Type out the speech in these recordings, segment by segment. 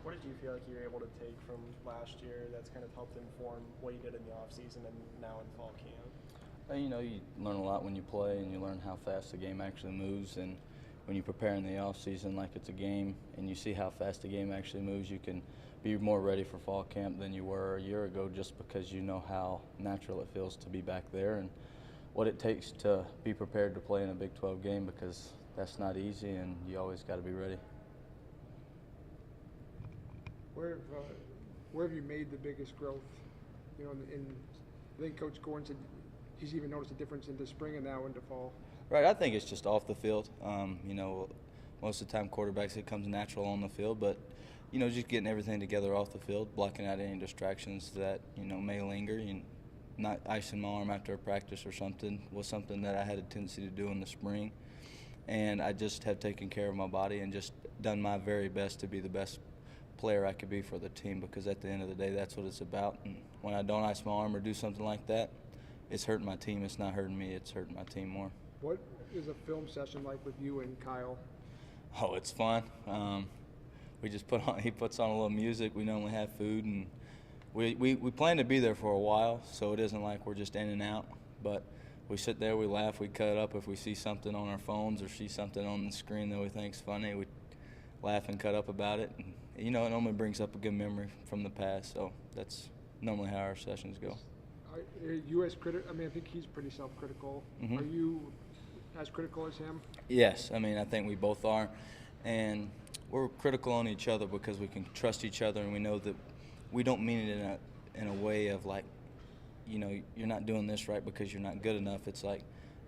What did you feel like you were able to take from last year that's kind of helped inform what you did in the offseason and now in fall camp? You learn a lot when you play, and you learn how fast the game actually moves. And when you prepare in the off season like it's a game, and you see how fast the game actually moves, you can be more ready for fall camp than you were a year ago, just because you know how natural it feels to be back there and what it takes to be prepared to play in a Big 12 game, because that's not easy, and you always got to be ready. Where have you made the biggest growth? You know, I think Coach Gordon said he's even noticed a difference into spring and now into fall. Right, I think it's just off the field. Most of the time quarterbacks, it comes natural on the field, but just getting everything together off the field, blocking out any distractions that may linger. Not icing my arm after a practice or something was something that I had a tendency to do in the spring, and I just have taken care of my body and just done my very best to be the best player I could be for the team, because at the end of the day, that's what it's about. And when I don't ice my arm or do something like that, it's hurting my team. It's not hurting me. It's hurting my team more. What is a film session like with you and Kyle? Oh, it's fun. We just he puts on a little music. We normally have food, and we plan to be there for a while, so it isn't like we're just in and out. But we sit there, we laugh, we cut up. If we see something on our phones or see something on the screen that we think's funny, we laugh and cut up about it. And, it normally brings up a good memory from the past, so that's normally how our sessions go. Are you as critical? I think he's pretty self-critical. Mm-hmm. Are you as critical as him? Yes, I think we both are, and we're critical on each other because we can trust each other, and we know that we don't mean it in a way of like, you're not doing this right because you're not good enough. It's like,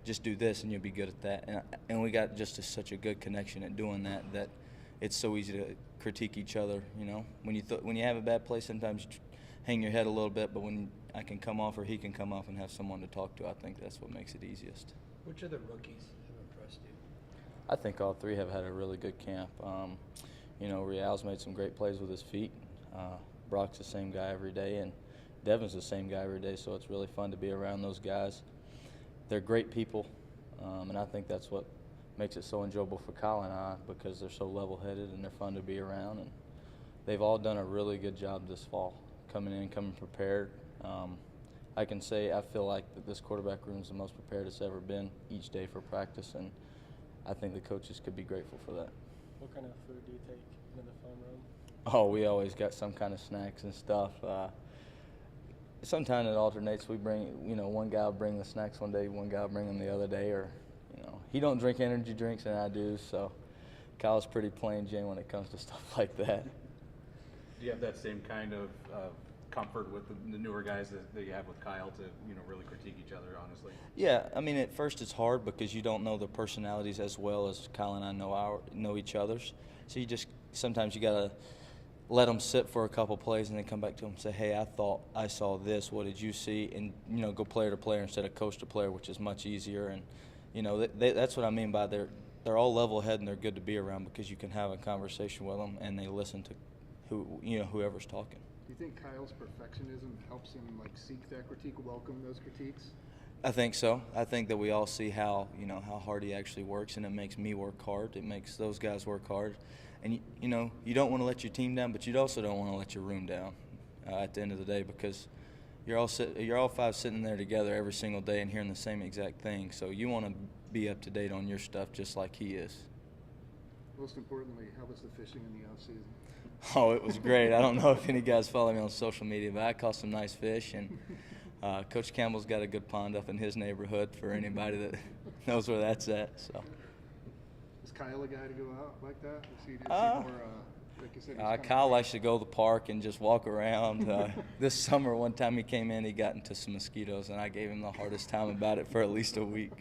just do this and you'll be good at that. And we got just such a good connection at doing that it's so easy to critique each other. When you have a bad play, sometimes you hang your head a little bit, but when I can come off or he can come off and have someone to talk to, I think that's what makes it easiest. Which of the rookies have impressed you? I think all three have had a really good camp. Real's made some great plays with his feet. Brock's the same guy every day, and Devin's the same guy every day, so it's really fun to be around those guys. They're great people, and I think that's what makes it so enjoyable for Kyle and I, because they're so level-headed and they're fun to be around. And they've all done a really good job this fall, coming prepared. I can say I feel like that this quarterback room is the most prepared it's ever been each day for practice, and I think the coaches could be grateful for that. What kind of food do you take into the film room? Oh, we always got some kind of snacks and stuff. Sometimes it alternates. We bring, one guy will bring the snacks one day, one guy will bring them the other day, or, he don't drink energy drinks and I do, so Kyle's pretty plain Jane when it comes to stuff like that. Do you have that same kind of comfort with the newer guys that you have with Kyle to, really critique each other, honestly? Yeah, at first it's hard because you don't know the personalities as well as Kyle and I know each other's. So sometimes you got to let them sit for a couple plays and then come back to them and say, hey, I thought I saw this. What did you see? And, go player to player instead of coach to player, which is much easier. And, that's what I mean by they're all level-headed and they're good to be around, because you can have a conversation with them and they listen to whoever's talking. Do you think Kyle's perfectionism helps him seek that critique, welcome those critiques? I think so. I think that we all see how hard he actually works, and it makes me work hard. It makes those guys work hard. And you don't want to let your team down, but you also don't want to let your room down at the end of the day, because you're all five sitting there together every single day and hearing the same exact thing. So you want to be up to date on your stuff just like he is. Most importantly, how was the fishing in the off season? Oh, it was great. I don't know if any guys follow me on social media, but I caught some nice fish, and Coach Campbell's got a good pond up in his neighborhood for anybody that knows where that's at. So. Is Kyle a guy to go out like that? Is he more, like you said, Kyle likes to go to the park and just walk around. This summer, one time he came in, he got into some mosquitoes, and I gave him the hardest time about it for at least a week.